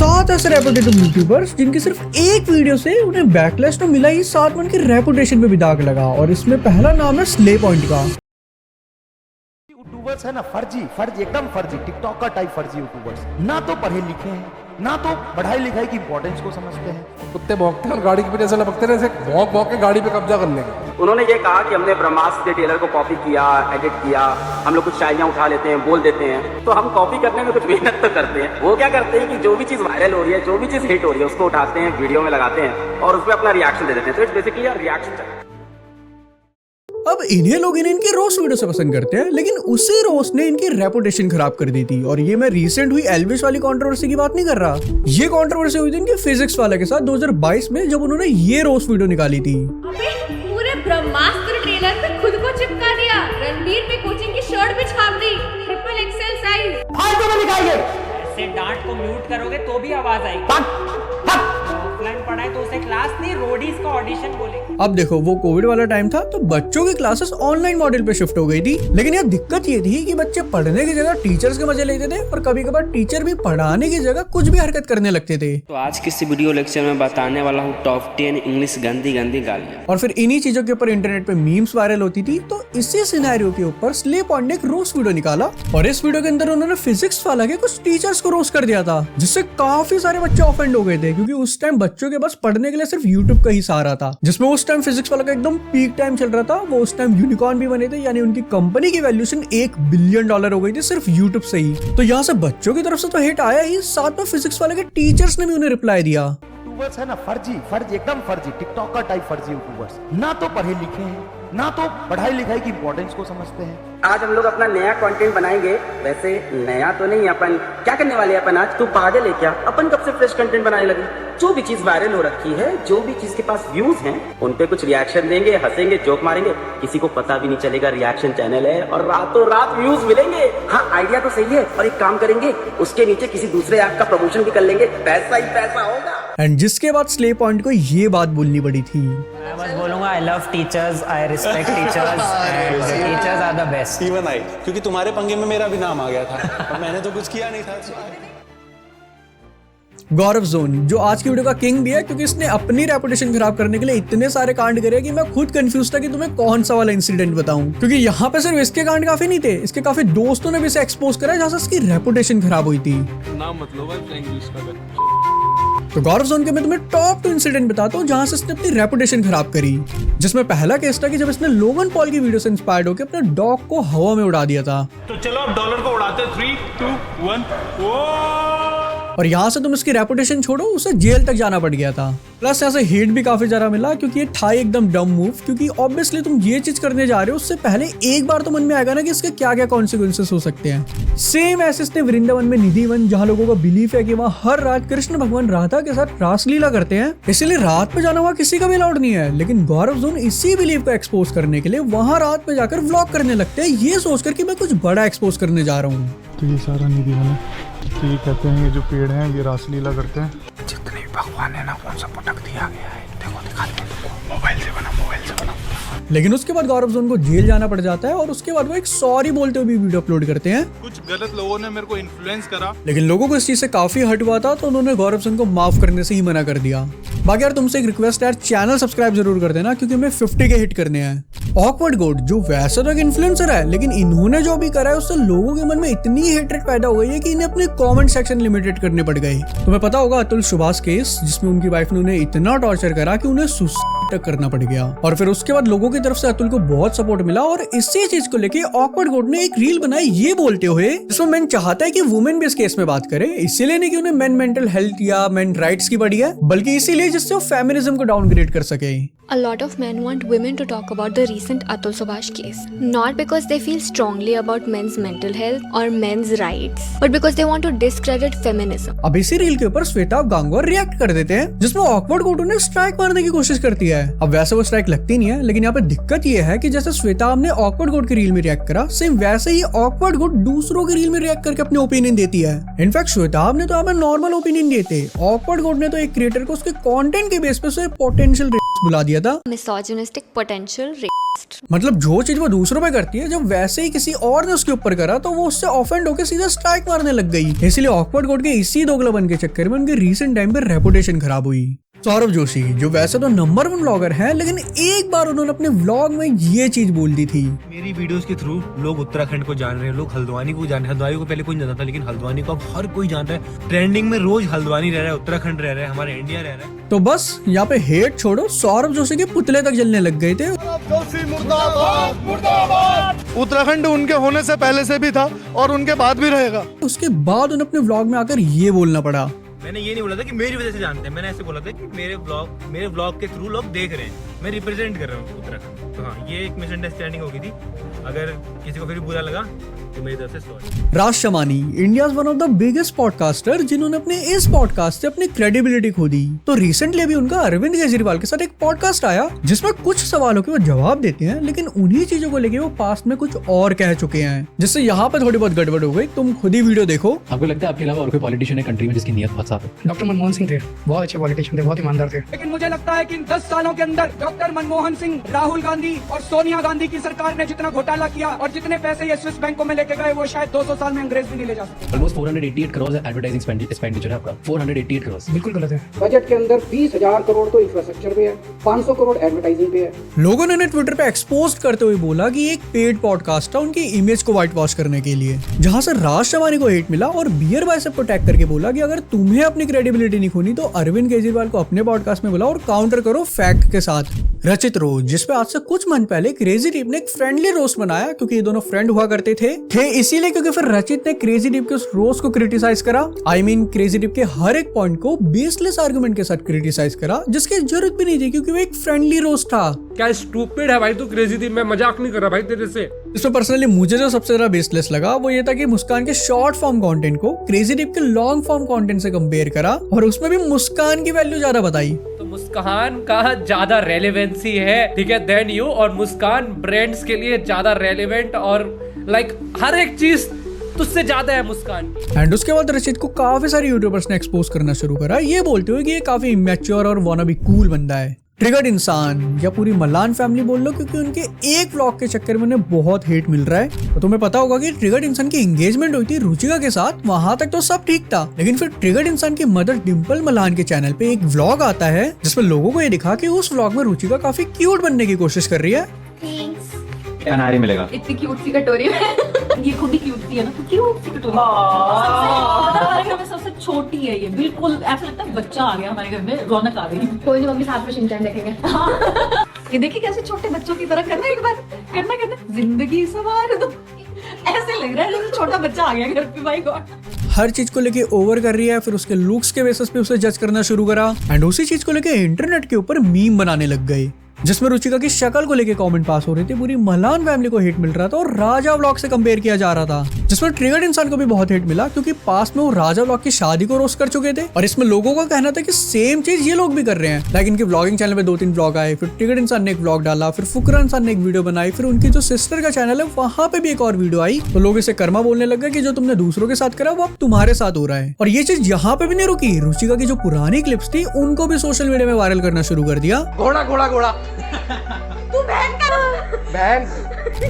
7 ऐसे reputed YouTubers जिनकी सिर्फ एक वीडियो से उन्हें बैकलैश तो मिला ही, साथ में उनकी रेपुटेशन पे भी दाग लगा। और इसमें पहला नाम है स्ले पॉइंट का। यूट्यूबर्स है ना, फर्जी एकदम फर्जी, टिकटॉक का टाइप फर्जी यूट्यूबर्स। ना तो पढ़े लिखे हैं, ना तो पढ़ाई लिखाई की इंपॉर्टेंस को समझते हैं। कुत्ते भौंकते हैं और गाड़ी के पीछे से लपकते रहे, भौंक भौंक के गाड़ी पे कब्जा कर लेंगे। उन्होंने ये कहा कि हमने ब्रह्मास्त्र के टेलर को कॉपी किया, एडिट किया, हम लोग कुछ शायरियां उठा लेते हैं, बोल देते हैं। तो हम कॉपी करने में कुछ मेहनत तो करते हैं। वो क्या करते हैं कि जो भी चीज वायरल हो रही है, जो भी चीज हिट हो रही है, उसको उठाते हैं, वीडियो में लगाते हैं और उसमें अपना रिएक्शन दे देते हैं। तो इट्स बेसिकली यार रिएक्शन। अब इन्हें लोग इनकी रोस्ट वीडियो से पसंद करते हैं, लेकिन उसी रोस्ट ने इनकी रेपुटेशन खराब कर दी थी। और ये मैं रिसेंट हुई एल्विश वाली कंट्रोवर्सी की बात नहीं कर रहा, ये कंट्रोवर्सी हुई थी इनके फिजिक्स वाले के साथ 2022 में, जब उन्होंने ये रोस्ट वीडियो निकाली थी। पूरे ब्रह्मास्त्र ट्रेलर पे खुद को चिपका दिया, रणबीर पे कोचिंग की शर्ट भी छाप दी, ट्रिपल एक्सएल साइज। फालतू में निकालिए। ऐसे डांट को म्यूट करोगे तो भी आवाज आएगी। ऑफलाइन पढ़ाई तो उसे क्लास नहीं, रोडीज का ऑडिशन बोले। अब देखो, वो कोविड वाला टाइम था तो बच्चों की क्लासेस ऑनलाइन मॉडल पे शिफ्ट हो गई थी, लेकिन यार दिक्कत ये थी कि बच्चे पढ़ने की जगह टीचर्स के मजे लेते थे और कभी कभार टीचर भी पढ़ाने की जगह कुछ भी हरकत करने लगते थे। तो आज के इस वीडियो लेक्चर में बताने वाला हूँ टॉप 10 इंग्लिश गंदी गंदी गालियाँ। और फिर इन्हीं चीजों के ऊपर इंटरनेट पे मीम्स वायरल होती थी। तो इसी सिनेरियो के ऊपर स्ले पॉइंट ने एक रोस्ट वीडियो निकाला और इस वीडियो के अंदर उन्होंने फिजिक्स वाला के कुछ टीचर्स को रोस्ट कर दिया था, जिससे काफी सारे बच्चे ऑफेंड हो गए थे, क्योंकि उस टाइम बच्चों के पास पढ़ने के लिए सिर्फ यूट्यूब का ही सहारा था, जिसमें उस टाइम फिजिक्स वाला का एकदम पीक टाइम चल रहा था। वो उस टाइम यूनिकॉर्न भी बने थे, यानी उनकी कंपनी की वैल्यूएशन $1 बिलियन हो गई थी सिर्फ यूट्यूब से ही। तो यहाँ से बच्चों की तरफ से तो हिट आया ही, साथ में फिजिक्स वाले के टीचर्स ने भी उन्हें रिप्लाई दिया। यूट्यूबर्स है ना, फर्जी एकदम फर्जी, टिकटॉक का टाइप फर्जी यूट्यूबर्स। ना तो पढ़े लिखे हैं, ना तो पढ़ाई लिखाई की इंपॉर्टेंस को समझते हैं। आज हम लोग अपना नया कंटेंट बनाएंगे। वैसे नया तो नहीं, अपन क्या करने वाले हैं, अपन आज तू पागल है क्या, अपन कब से फ्रेश कंटेंट बनाने लगे। जो भी चीज वायरल हो रखी है, जो भी चीज के पास व्यूज हैं, उन पे कुछ रिएक्शन देंगे, हंसेंगे, जोक मारेंगे, किसी को पता भी नहीं चलेगा रिएक्शन चैनल है और रातों रात व्यूज मिलेंगे। हाँ, आइडिया तो सही है। और एक काम करेंगे, उसके नीचे किसी दूसरे ऐप का प्रमोशन भी कर लेंगे, पैसा ही पैसा होगा। एंड जिसके बाद स्ले पॉइंट को ये बात बोलनी पड़ी थी। मैं बस बोलूंगा I love teachers, I respect teachers and teachers are the best. Even I, क्योंकि तुम्हारे पंगे में मेरा भी नाम आ गया था और मैंने तो कुछ किया नहीं था। गौरव जोन, जो आज की वीडियो का किंग भी है, क्योंकि इसने अपनी रेपुटेशन खराब करने के लिए इतने सारे कांड करे कि मैं खुद कंफ्यूज था कि तुम्हें कौन सा वाला इंसिडेंट बताऊं, क्योंकि यहाँ पे सिर्फ इसके कांड काफी नहीं थे, इसके काफी दोस्तों ने भी इसे एक्सपोज करा जहाँ से इसकी रेपुटेशन खराब हुई थी। नाम मतलब तो गौरव जोन के मैं तुम्हें टॉप 2 इंसिडेंट बताता हूँ जहाँ से इसने अपनी रेपुटेशन खराब करी। जिसमें पहला केस था कि जब इसने लोगन पॉल की वीडियो से इंस्पायर्ड होकर अपने डॉग को हवा में उड़ा दिया था। तो चलो अब डॉलर को उड़ाते 3, 2, 1। और यहाँ से तुम इसकी रेपुटेशन छोड़ो, उसे जेल तक जाना पड़ गया था। प्लस यहाँ से हेट भी काफी ज्यादा मिला, क्योंकि ये था एकदम डम मूव, क्योंकि ऑब्वियसली तुम ये चीज करने जा रहे हो, उससे पहले एक बार तो मन में आएगा ना कि इसके क्या क्या कॉन्सिक्वेंसेस हो सकते हैं। सेम ऐसे इसने वृंदावन में निधि वन, जहाँ लोगों का बिलीफ है कि वहाँ हर रात कृष्ण भगवान राधा के साथ रासलीला करते हैं, इसीलिए रात में जाना वहाँ किसी का भी अलाउड नहीं है। लेकिन गौरव जोन इसी बिलीफ को एक्सपोज करने के लिए वहाँ रात में जाकर व्लॉग करने लगते हैं, ये सोचकर कि मैं कुछ बड़ा एक्सपोज करने जा रहा हूँ। तो ये सारा निधि वन है, तो ये कहते हैं ये जो पेड़ हैं ये रासलीला करते हैं। जितने भी भगवान है ना, कौन सा पटक दिया गया है, देखो दिखाते हैं, मोबाइल से बना। लेकिन उसके बाद गौरव जोन को जेल जाना पड़ जाता है और उसके बाद वो एक सॉरी बोलते हुए भी वीडियो अपलोड करते हैं। कुछ गलत लोगों ने मेरे को इन्फ्लुएंस करा, लेकिन लोगों को इस चीज से काफी हर्ट हुआ था, तो उन्होंने गौरव जोन को माफ करने से ही मना कर दिया। बाकी यार तुमसे एक रिक्वेस्ट है यार, चैनल सब्सक्राइब जरूर कर देना, क्योंकि हमें 50 के हिट करने हैं। ऑकवर्ड गोड, जो वैसे तो एक इन्फ्लुएंसर है, लेकिन इन्होंने जो भी करा है उससे लोगों के मन में इतनी हेट्रेड पैदा हो गई है कि इन्हें अपने कमेंट सेक्शन लिमिटेड करने पड़ गए। तुम्हें पता होगा अतुल सुभाष केस, जिसमें उनकी वाइफ ने उन्हें इतना टॉर्चर करा कि उन्हें सुसाइड तक करना पड़ गया। और फिर उसके बाद लोगों की तरफ से अतुल को बहुत सपोर्ट मिला और इसी चीज को लेके ऑकवर्ड गोड ने एक रील बनाई ये बोलते हुए, जिसमें मैन चाहता है कि वुमेन भी इस केस में बात करे, इसीलिए नहीं कि उन्हें मेन मेंटल हेल्थ या मेन राइट्स की पड़ी है, बल्कि इसीलिए जिससे वो फेमिनिज्म को डाउनग्रेड कर सके। A lot of men want women to talk about the recent Atul Subhash case, not because they feel strongly about men's mental health or men's rights, but because they want to discredit feminism. अब इसी reel के ऊपर Shweta गांगुर react कर देते हैं, जिसमें awkward गोड उन्हें स्ट्राइक मारने की कोशिश करती है। अब वैसे वो स्ट्राइक लगती नहीं है, लेकिन यहाँ पे दिक्कत ये है कि जैसे श्वेता ने ऑकवर्ड गोड की रील में रिएक्ट करा, सेम वैसे ही ऑकवर्ड गोड दूसरों की रील में रिएक्ट करके अपने ओपिनियन देती है। इनफैक्ट श्वेता ने तो यहाँ पे नॉर्मल ओपिनियन दिए थे, ऑकवर्ड गोड ने तो एक क्रिएटर को उसके कंटेंट के बेस पे उसे पोटेंशियल बुला दिया था, Misogynistic potential rape. मतलब जो चीज वो दूसरों पे करती है, जब वैसे ही किसी और ने उसके ऊपर करा तो वो उससे ऑफेंड होकर सीधा स्ट्राइक मारने लग गई। इसलिए ऑकवर्ड गोड के इसी दोगलापन के चक्कर में उनके रीसेंट टाइम पे रेपुटेशन खराब हुई। सौरभ जोशी जो वैसे तो नंबर 1 व्लॉगर हैं, लेकिन एक बार उन्होंने अपने व्लॉग में ये चीज बोल दी थी। मेरी वीडियोस के थ्रू लोग उत्तराखंड को जान रहे हैं, लोग हल्द्वानी को जान रहे हैं। हल्द्वानी को पहले कोई नहीं जानता था, लेकिन हल्द्वानी को अब हर कोई जान रहा है। ट्रेंडिंग में रोज हल्द्वानी रह रहा है, उत्तराखंड रह रहा है, हमारा इंडिया रह रहा है। तो बस यहाँ पे हेट छोड़ो, सौरभ जोशी के पुतले तक जलने लग गए थे। उत्तराखंड उनके होने से पहले से भी था और उनके बाद भी रहेगा। उसके बाद उन्हें अपने व्लॉग में आकर ये बोलना पड़ा। मैंने ये नहीं बोला था कि मेरी वजह से जानते हैं, मैंने ऐसे बोला था कि मेरे व्लॉग के थ्रू लोग देख रहे हैं, मैं रिप्रेजेंट कर रहा हूँ उत्तराखंड। तो हाँ, ये एक मिसअंडरस्टैंडिंग हो गई थी। अगर किसी को फिर बुरा लगा तो मेरी तरफ से sorry. Raj Shamani, India one of the biggest podcaster, जिन्होंने अपने इस पॉडकास्ट से अपनी क्रेडिबिलिटी खो दी। तो रिसेंटली अभी उनका अरविंद केजरीवाल के साथ एक पॉडकास्ट आया जिसमें कुछ सवालों के वो जवाब देते हैं, लेकिन उन्हीं चीजों को लेके वो पास्ट में कुछ और कह चुके हैं, जिससे यहाँ पे थोड़ी बहुत गड़बड़ हो गई। तुम खुद ही वीडियो देखो। आपको लगता है आपके अलावा और कोई पॉलिटिशियन है कंट्री में जिसकी नियत बहुत साफ है? डॉक्टर मनमोहन सिंह थे, बहुत अच्छे पॉलिटिशियन थे, बहुत ईमानदार थे। लेकिन मुझे लगता है कि इन 10 सालों के अंदर डॉक्टर मनमोहन सिंह, राहुल गांधी और सोनिया गांधी की सरकार ने जितना घोटाला किया और जितने पैसे ये स्विस बैंकों में लेके गए, वो शायद 200 साल में अंग्रेज भी नहीं ले जा सकते। ऑलमोस्ट 488 करोड़ एडवर्टाइजिंग एक्सपेंडिचर है आपका। 488 करोड़ बिल्कुल गलत है। बजट के अंदर 20,000 करोड़ तो इंफ्रास्ट्रक्चर पे है, 500 करोड़ एडवर्टाइजिंग पे है। लोगों ने ट्विटर पे एक्सपोज करते हुए बोला कि एक पेड पॉडकास्ट था उनकी इमेज को व्हाइट वॉश करने के लिए, जहां से राज शमानी को हेट मिला और बियर बाइसेप को टैग करके बोला कि अगर तुम्हें अपनी क्रेडिबिलिटी नहीं खोनी तो अरविंद केजरीवाल को अपने पॉडकास्ट में बुलाओ और काउंटर करो फैक्ट के साथ। रचित रोज, जिसपे आज से कुछ मंथ पहले क्रेजी डीप ने एक फ्रेंडली रोस्ट बनाया, क्योंकि ये दोनों फ्रेंड हुआ करते थे इसीलिए, क्योंकि फिर रचित ने क्रेजी डीप के उस रोस्ट को क्रिटिसाइज करा। क्रेजी डीप के हर एक पॉइंट को बेसलेस आर्गुमेंट के साथ क्रिटिसाइज करा, जिसकी जरूरत भी नहीं थी क्योंकि वो एक फ्रेंडली रोस्ट था। क्या स्टूपिड है भाई तू क्रेजी डीप, मैं मजाक नहीं कर रहा भाई तेरे से। इसमें पर्सनली मुझे जो सबसे ज्यादा बेसलेस लगा वो ये था कि मुस्कान के शॉर्ट फॉर्म कंटेंट को क्रेजी डीप के लॉन्ग फॉर्म कंटेंट से कंपेयर करा और उसमें भी मुस्कान की वैल्यू ज्यादा बताई। तो मुस्कान का ज्यादा रेलेवेंसी है, ठीक है, देन यू, और मुस्कान ब्रांड्स के लिए ज्यादा रेलेवेंट और लाइक हर एक चीज तुझसे ज्यादा है मुस्कान। एंड उसके बाद रचित को काफी सारे यूट्यूबर्स ने एक्सपोज करना शुरू करा, ये बोलते हुए कि ये काफी इमेच्योर और वानाबी कूल बंदा है। ट्रिगर्ड इंसान या पूरी मलान फैमिली बोल लो, क्योंकि उनके एक व्लॉग के चक्कर में उन्हें बहुत हेट मिल रहा है। तो तुम्हें पता होगा कि ट्रिगर्ड इंसान की एंगेजमेंट हुई थी रुचिका के साथ, वहां तक तो सब ठीक था, लेकिन फिर ट्रिगर्ड इंसान की मदर डिम्पल मलान के चैनल पे एक व्लॉग आता है जिसमें लोगों को ये दिखा कि उस व्लॉग में रुचिका काफी क्यूट बनने की कोशिश कर रही है। अनारी मिलेगा। इतनी क्यूट सी कटोरी में ये खुद ही क्यूट सी है ना, तो क्यूट सी कटोरी। हमारे घर में सबसे छोटी है ये, बिल्कुल ऐसा लगता है बच्चा आ गया हमारे घर में, रौनक आ गई। कोई नहीं, मम्मी साथ में शिनचैन देखेंगे। ये देखिए कैसे छोटे बच्चों की तरह करना, एक बार करना जिंदगी सवार दो, ऐसे लग रहा है जैसे छोटा बच्चा आ गया घर पे। माय गॉड, हर चीज को लेके ओवर कर रही है, फिर उसके लुक्स के बेसिस पे उसे जज करना शुरू करा एंड उसी चीज को लेके इंटरनेट के ऊपर मीम बनाने लग गए, जिसमें रुचिका की शक्ल को लेके कमेंट पास हो रही थी, पूरी मलान फैमिली को हेट मिल रहा था और राजा व्लॉग से कंपेयर किया जा रहा था, जिसमें ट्रिगर्ड इंसान को भी बहुत हेट मिला क्योंकि पास में वो राजा व्लॉग की शादी को रोस्ट कर चुके थे और इसमें लोगों का कहना था कि सेम चीज ये लोग भी कर रहे हैं। लेकिन इनके व्लॉगिंग चैनल में 2-3 व्लॉग आए, फिर ट्रिगर्ड इंसान ने एक व्लॉग डाला, फिर फुकरा इंसान ने एक वीडियो बनाई, फिर उनकी जो सिस्टर का चैनल है वहां पे भी एक और वीडियो आई, तो लोग इसे कर्मा बोलने लग गए कि जो तुमने दूसरों के साथ करा वो अब तुम्हारे साथ हो रहा है। और ये चीज यहाँ पे भी नहीं रुकी, रुचिका की जो पुरानी क्लिप्स थी उनको भी सोशल मीडिया में वायरल करना शुरू कर दिया। घोड़ा घोड़ा घोड़ा तू बहन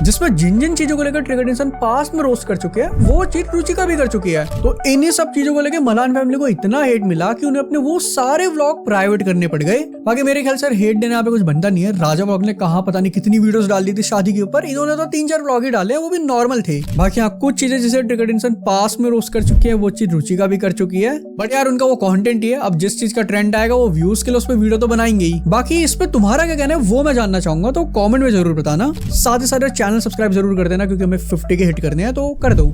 जिसमें जिन चीजों को लेकर ट्रिगर्ड इंसान पास में रोस्ट कर चुके हैं वो चीज रुचिका भी कर चुकी है। तो इन्हीं सब चीजों को लेकर मलान फैमिली को इतना हेट मिला कि उन्हें अपने वो सारे व्लॉग प्राइवेट करने पड़ गए। बाकी मेरे ख्याल से हेट देने यहाँ पे कुछ बनता नहीं है। राजा व्लॉग ने कहा पता नहीं कितनी वीडियोस डाल दी थी शादी के ऊपर, इन्होंने तो 3-4 व्लॉग ही डाले, वो भी नॉर्मल थे। बाकी हाँ कुछ चीजें जिसे ट्रिगर्ड इंसान पास में रोस्ट कर चुकी है वो चीज रुचिका भी कर चुकी है, बट यार उनका वो कंटेंट ही है। अब जिस चीज का ट्रेंड आएगा वो व्यूज के लिए उस पर वीडियो तो बनाएंगे ही। बाकी इस पे तुम्हारा क्या कहना है वो मैं जानना चाहूंगा, तो कमेंट में जरूर बताना। साथ ही साथ चैनल सब्सक्राइब जरूर कर देना क्योंकि हमें 50 के हिट करने हैं, तो कर दो।